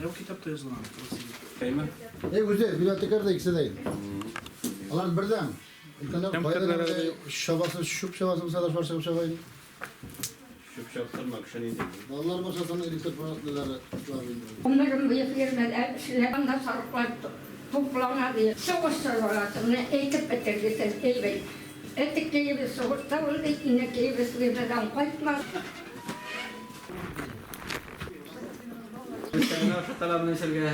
O kitapta yazılan. Kayma? Güzel, bibliotekar da ikisi değil. Alan birden. Hem kadar Şabası, şup şabası, sadaş var şup şabayın. Şup şaptırmak şunu değil. Vallahi başka sana elektrik panelleri var. Onların bıyık yermeden silahında sarıklar toplanadı. Savaşlar var aslında. Ekip bitirdi elbet. Etikliği bir soğukta oldu. İnekliği bir süreden kaçmaz. Sen şu talabını sergile.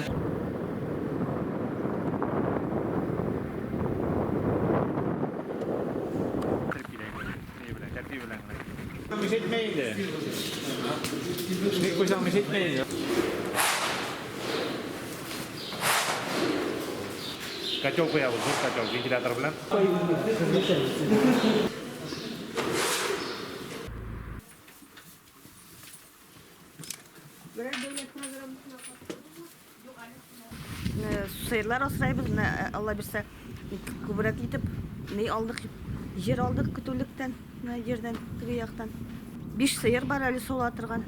Işitmeydi. Bir koysam işitmeydi. Kacau koyalım, kacau. Ventilator bilen. Sıyırlar asrayız, Allah bilse kubrak yitip ne aldık, yer aldık kütürlükten, yerden, tügüyaktan. 5 sıyır var, Ali sol atırgan,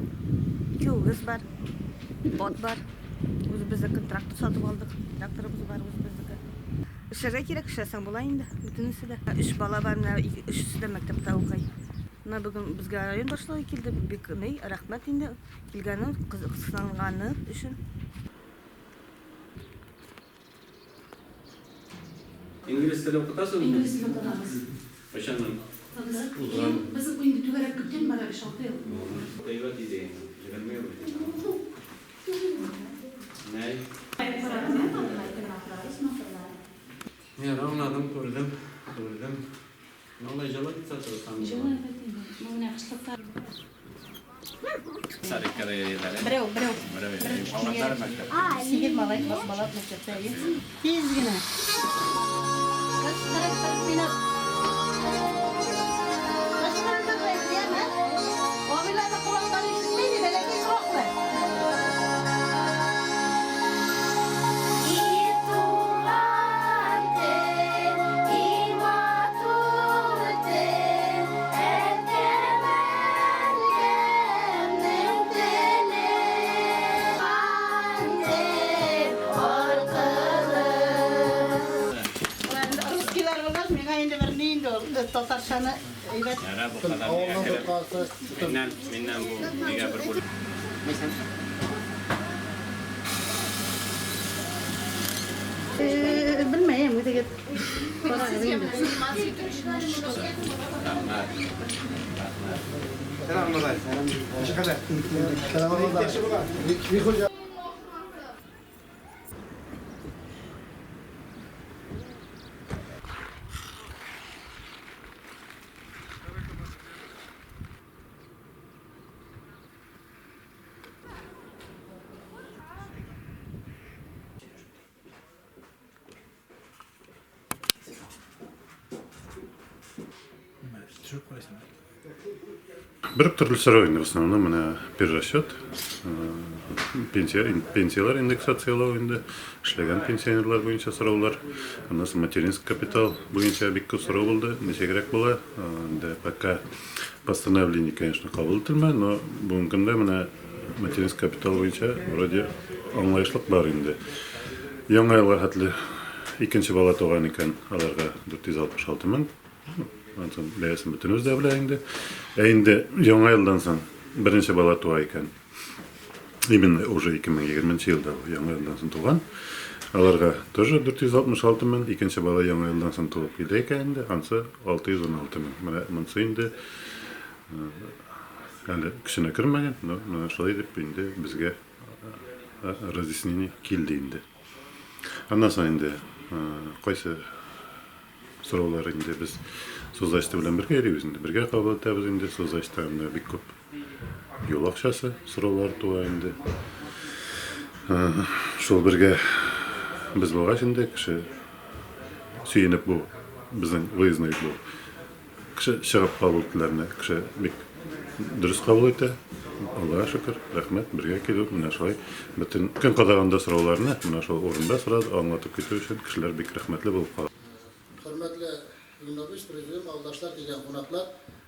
2 uğuz var, ot var. Bizdekin traktör satıp aldık, traktörümüz var bizdeki. İşe gerek işesen bulayım da, bütünüsü de. 3 bala var, 3'üsü de mektepte okuyay. Bugün bizge rayon başlığı keldi, rahmet indi, kelgeni, kıskanğanı üçün. İngiliz dili okutasın mı? İngiliz dili okutamiz. Kaçandan? Bizim bu indi tügerek kütün bana bir şaltı yok. Kayvat idi. Jigarmıyor idi. Ne? Ya anladım, gördüm. Ne olacak lan satıyorsan? Sarı karayelere. Breu. Avratlar mektep. Sigir malay, balat mektepte. Tezgine. Tatarşanı evet. Yara bu kadar Minnen bu diga berbulu. Bilmeyeyim bir de git. Selam. Türk koysam. Bir türlü сырой в основном на перерасчет. Пенсиялар индексациялау инде, эшләгән пенсионерлар буенча сораулар, аннан соң материнский капитал буенча бик күп сорау булды, ничегрәк була. Инде пока постановление, конечно, кабул ителмәгән, но бүгенге көндә менә материнский капитал буенча вроде аңлаешлык бар инде. Яңа елга хәтле икенче бала туган икән, аларга 466 мең. Антон бәясен бөтенебез дә белә инде. Инде яңа елдан соң беренче бала туа икән. Именно уже 2020 елда яңа елдан соң туган. Аларга тоже 466 мең, икенче бала яңа елдан соң туып килде икән инде, ансы 616 мең. Менә монысы инде әле кешенә кермәгән, но менә шулай дип инде безгә разъяснение килде инде. Аннан соң инде кайсы сораулар инде без Сузашты белән бергә йөрибез инде. Бергә кабул итәбез инде. Сузашта бик күп юл акчасы сораулар туа инде. Шул бергә без булгач инде кеше сөенеп бу безнең выездной бу. Кеше чыгып кабул итәләрне. Кеше бик дөрес кабул итә. Аллаһка шөкер, рәхмәт, бергә килү менә шулай. Бөтен көн кадаганда сорауларны менә шул урында сорады, аңлатып китү өчен кешеләр бик рәхмәтле булып калды. Hürmetli Gümrük Prezident, arkadaşlar, gelgen konaklar,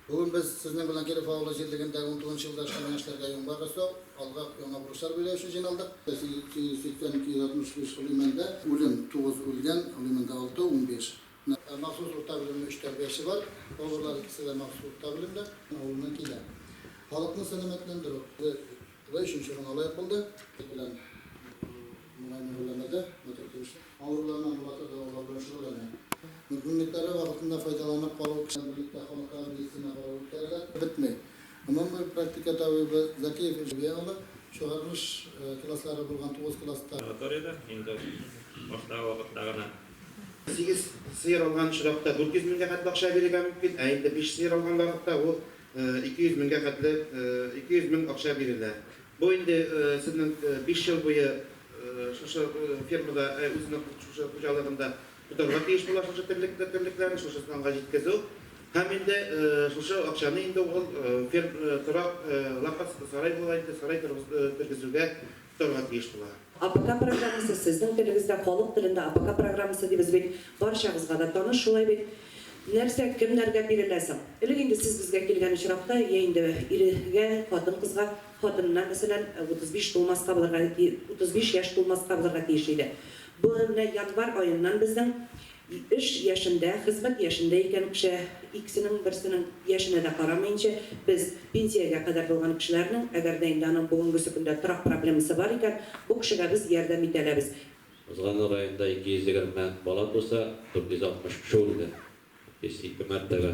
Bugün biz sizin bilen gelip Avla Jeldiginde 19 yılda aşkın gençlerge yön bağırsa, alga yöna buruşlar böyle şu jinaldık. 82-65 ulimende, ulim 9 ulgen, ulimende 6-15. Mahsus orta bilimde 3-5'i var. Olurlar ikisi de mahsus orta bilimde. Oluna kile. Halkını selametlendirip ve üçüncü gün olay yapıldı. Bilen mülayimlerlemede, avrularından bulatırda olabilir. Mümkünlikleri vaktinde faydalanıp kalıp birlikte halk kabiliyetine kalıp bitmeyi. Ama bu praktika tabi zeki bir yanı çoğalmış klasları bulgan 9 klasta. Laboratoriyada endi boshqa vaqtdagina 8 sıyır algan çırakta 400 mingga qatlı akşa verilgen mümkün. Endi 5 sıyır algan vaqtda o 200 mingga qatlı 200 ming akşa verildi. Bu endi sizin 5 yıl boyu şu firmada özünün şu hocalarında tutarga teyiş bular şu terliklerini şu sanga жеткізу. Hem endi şu akşanı endi o turak lapas saray bulaydı saray turgizуге tutarga teyiş bular. APK programması sizin tilinizde, halk tilinde APK programması deyimiz bit, barşağızga da tanış şulay bit. Nerse kimlerge birilesin. İlginde siz bizge kelgen şirapta, yeyinde iriге, kadın kızga, kadınına mesela 35 dolmaz kablarga, 35 yaş dolmaz kablarga teyişiydi. Bu yanvar ayından bizden iş yaşında, hizmet yaşında iken kişi ikisinin birisinin yaşına da karamayınca biz pensiyaga kadar bolgan kişilerinin eğer de indanın bugünkü günde tırak problemisi var iken bu kişiге biz yardım edebiliriz. Ozgan rayonda 220 bala bolsa 460 oldu. Eski mertebe.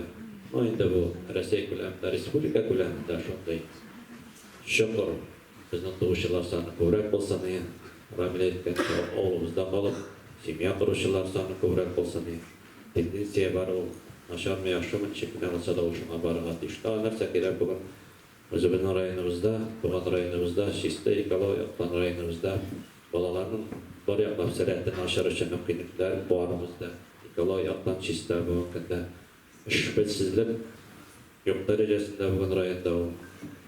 O endi bu Rossiya ko'lamida, respublika ko'lamida shunday. Shukur bizning tug'ishlar soni ko'proq bo'lsa ham, Ramil aytgancha o'g'limizdan qolib, семья qurishlar soni ko'proq bo'lsa ham, tendensiya bor u. Nasharmi yaxshimi cheklansa da o'shunga borg'at. Ishda narsa kerak bugun. O'zimizning rayonimizda, Bugan rayonimizda, Shista, Ekologiya rayonimizda bolalarning bor yoqlab sirayatini oshirish imkoniyatlar borimizda. Ekologiyadan Shista bo'lganda ishsizlik yo'q darajasida bugun rayonda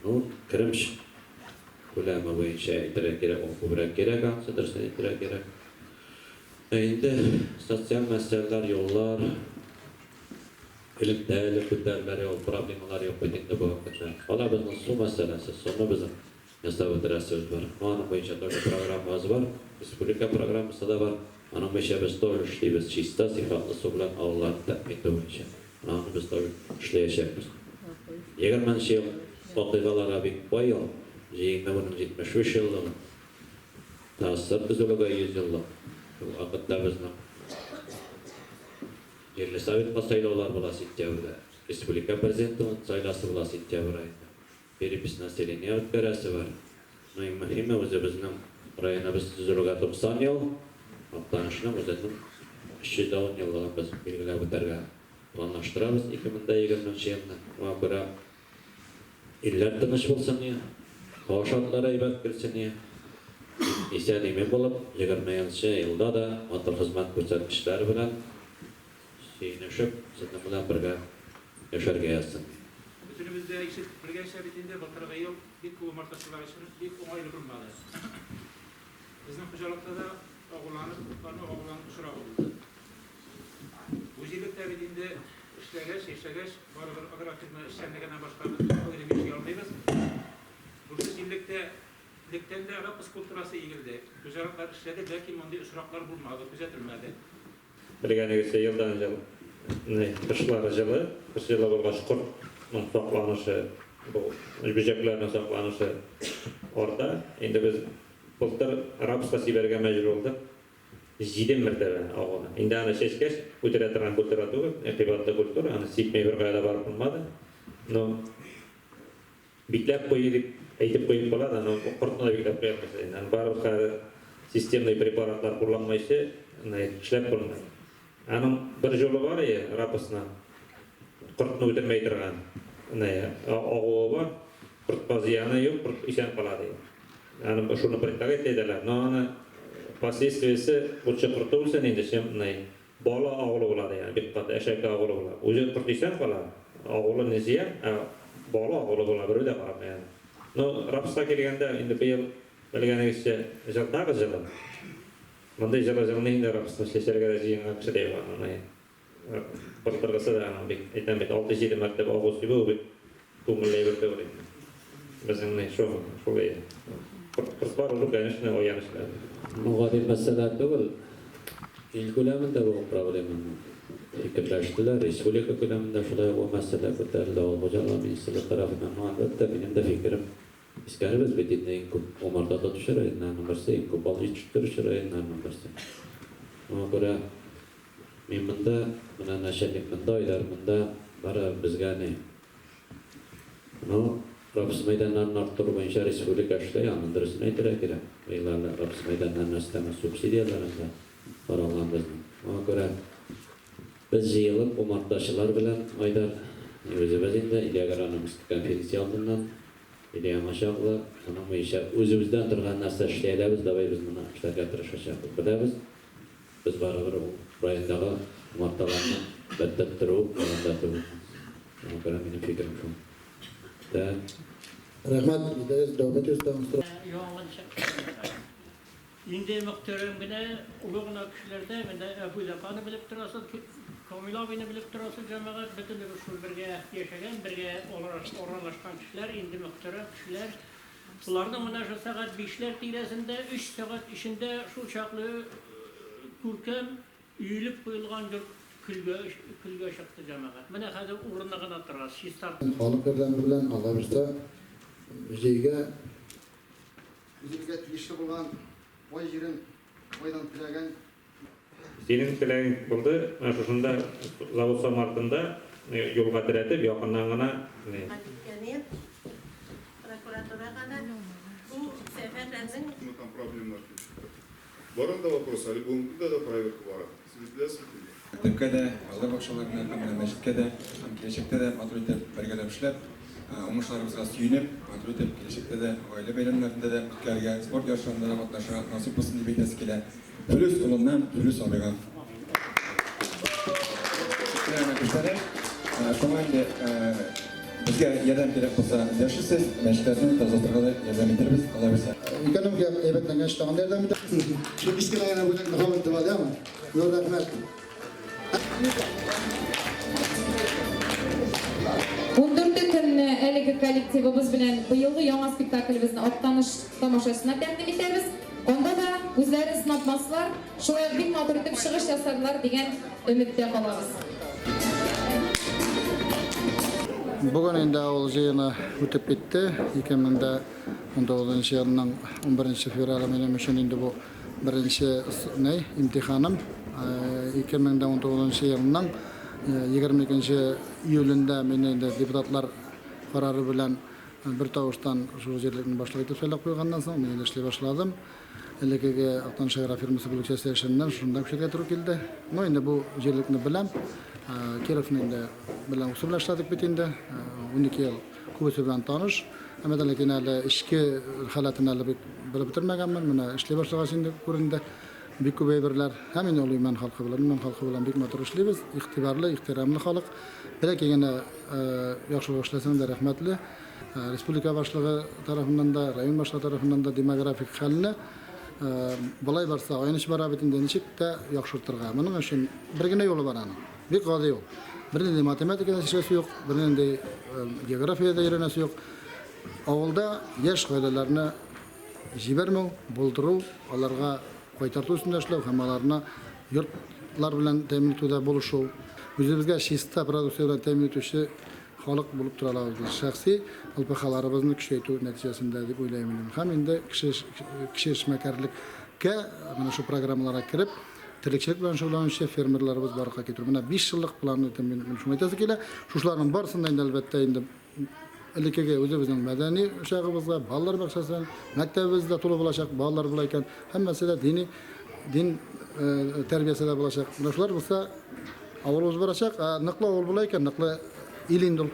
u kirimish ko'lami bo'yicha aytira kerak, ko'proq kerak, sidirsin aytira kerak. Endi sotsial masalalar, yo'llar, ilimdagi ko'tarilari yo'q, problemalar yo'q endi bu vaqtda. Hala bizning suv masalasi, suvni bizning nastavotirasyamiz bor. Mana bo'yicha to'g'ri programmamiz bor. Respublika programmasi da bor. Ana bo'yicha biz to'g'ri ishlaymiz. Chista, sifatli suv bilan ovullarni ta'min bo'yicha. Mana biz to'g'ri ishlayapmiz. 20 yil voqealarga bek boy yil, 75 yillik ta'sir tuzilgan 100 yillik. Bu vaqtda bizning yerli sovet saylovlar bo'ladi sentyabrda. Respublika prezidenti saylasi bo'ladi sentyabr oyida. Перепись населения o'tkazasi bor. Eng muhimi o'zi bizning rayonimiz tuzilgan 90 yil, maqtanishni o'zining 10 yildan biz belgilab o'targan. Planlashtiramiz 2020-yilda. Va bira illar tinch bo'lsin, qo'shonlar aybat kirsin. Esenlikmen bo'lib, 20-yilda da motor xizmat ko'rsatkichlari bilan siyinishib, sizlar bilan birga yasharga yazsin. Bütünümüzde işit birge şerbetinde batırga yıl bir kuva martaşılar işimiz bir olaylı durmadı. Bizim hocalıkta da oğullanıp uşurağı oldu. Bu yıllık tabidiğinde işlegeç, bari bir agrar firma işlemlegene başkanı öyle bir şey almayız. Burada yıllıkten de Arap kulturası ilgili. Hocalıklar işledi, belki onda uşuraklar bulmadı, gözetilmedi. Birgenegisi yıldan önce kışlar yılı bolğaç kurt saklanışı, bu böceklerin saklanışı orada. Endi biz bultur Arapska siberge mecbur olduk. 7 mertebe ağına. Endi ana seçkeç ötüretilen kultura tuğu, irtibatlı kultur, ana sipmey bir gayda barıp bulmadı. No, bitlep koyup, aytip koyup boladı, ana kurtuna da bitlep koyamaz. Yani barıp kayda sistemli preparatlar kullanmayışı, işlep bulmayı. Anın bir yolu var ya, Arapısına kurtunu ötürmey durgan. Oğu var, kurt baziyanı yok, kurt isen kaladı. Yani şunu prittaget ediler. Ana последствиясы bulça kurtu olsa neydi şimdi bala oğlu oladı yani bir kat eşek oğlu oladı. Ucu kurt isen kaladı. Oğlu neziye, bala oğlu oladı bir de var yani. No Arapista kelgende indi bir yıl belgenegisi jıldağı jılı. Manda jılı neydi Arapista şeşerge de jiyin akışı deyip var. Былтыргысы да бик әйтәм бит 6-7 мәртәбә авыз gibi бит күңелле бит ул. Безнең не шулай. Кырслар ул, конечно, оянышлар. Muğadil mesele değil. İl güleminde bu problemin fikirleştiler. Respublika güleminde şuraya bu mesele kötürdü. Hocalar ministrlik tarafından muhabbette benim de fikrim. İskeriz bedinde inkup umarda da düşer ayından numarası inkup balıcı çıktırışır ayından numarası. Ona göre miminde buna neşelik minde aylarında bara bizge ne? Rapis meydanlarının arttırı boyunca Respublika işle yanındırısına itirak eder. Beylerle rapis meydanlarının isteme subsidiyalarında var olan bizim. Ona göre biz yığılıp umardaşılar bilen aydar özümüzde İlya Qaranımız konferensiya aldığından İlya Maşaqlı onun bu işe özümüzden turgan narsa işleyebiliriz da biz buna işlerge tırışacak. Biliriz. Biz barabir rayondağı umardalarını beddep durup orandatırız. Ona göre benim fikrim şu. Rahmat, idare davet ediyorsanız. Indi muhterem gene ulug'una kişilerde mende Abu Zafan'ı bilip turasız, Kamil abini bilip turasız cemaat bütün şu birge yaşayan, birge oralashgan kişiler, indi muhterem kişiler. Bularning mana şu saat 5'ler tiresinde 3 saat içinde şu çaqlı kurkem üyülüp qo'yilgan külge çıktı cemaat. Mana hozir o'rniga turasiz. Siz Xalq birdami bilan Allah bilsa bizga tegishli bo'lgan voy jirin voydan tilagan Senin tilayın buldu. Şunda zavod samartında yolga diretip yakından gana Барында вопрос, әлі бүгінгі да проверка бар. Сіз білесіз бе? Мәктәпкә дә, алла бакчаларына, мәчеткә дә, киләчәктә дә матур итеп бергәләп эшләп, уңышларыбызга сөенеп, матур итеп киләчәктә дә, гаилә бәйрәмнәрендә дә, үткәргә, спорт ярышларында да катнаша, насыйп булсын дип әйтәсе килә. Плюс улыннан, плюс абыйга. Шуңа инде безгә ярдәм кирәк булса, дәшсез, мәчетләрне тазалатырга да ярдәм итәрбез, Алла белсә. Ekonomik ebetlenen işlerden mi? Şu işlerine bu kadar devam ettiler değil mi? Yok rahmet. 14 kun әлеге коллективimiz bilen быелгы яңа спектакльбезне аттаныш тамашасына тәкъдим итәбез. Онда да үзләре сынатмаслар, шулай бик матур итеп чыгыш ясарлар дигән өметтә калабыз. Bugün indi o jeyini ötüp bitti. 2019 yılının 11 fevral ayının indi bu birinci imtihanım. 2019 yılının 22 iyulunda meni deputatlar kararı bilen bir tavuştan şu yerlikni başlayıp etip söylep koygandan soň men işley başladım. Elekege Aktan Şehir firması бүлүкчө сессиясынан şunda kişilerge туруп keldi. No endi bu yerlikni bilem. Kerefinde bilen usullaştık bitinde 12 yıl kubesi bilen tanış. Ama da lakin ala işki halatını ala bilip bitirmegenmen. Mena işley başlagan şimdi göründe bik kubeyberler hemen oluyor men halkı bilen bik matur işleybiz. İhtibarlı, ihtiramlı halk. Belki yine yaxşı başlasın da rahmetli. Respublika başlığı tarafından da, rayon başlığı tarafından da demografik haline balay barsa oynaş barabetinde nişik de yaxşırtırga. Bunun için birgine yolu var anı. Bir qadi yok. Birinde matematikada şiresi yok, birinde geografiyada öğrenmesi yok. Avulda yaş ailelerine jibermeu, bulduru, onlarga qaytartу üstünde işleu, hem onlarına yurtlar bilen temin etüde buluşu, özümüzge şista produksiya bilen temin etüşü halk bulup turalabız. Şahsi alpakalarımızın küçeytü neticesinde dep oylayman. Hem indi kişileşmekerlikke mana şu programlara kirip Tirikçilik bilen şug'ullanuvchi fermerlarimiz barqa ketirib. Mana 5 yillik planni men shuni aytasi kela. Shularning barisida endi albatta endi ilkege o'zimizning madaniy o'shag'imizga, bolalar bog'chasi, maktabimizda to'liq bo'lajak, bolalar bo'lar ekan, hammasida din tarbiyasida bo'lajak. Mana shular bo'lsa avvalimiz bo'lajak, niqli o'g'il bo'lar ekan, niqli ilindil.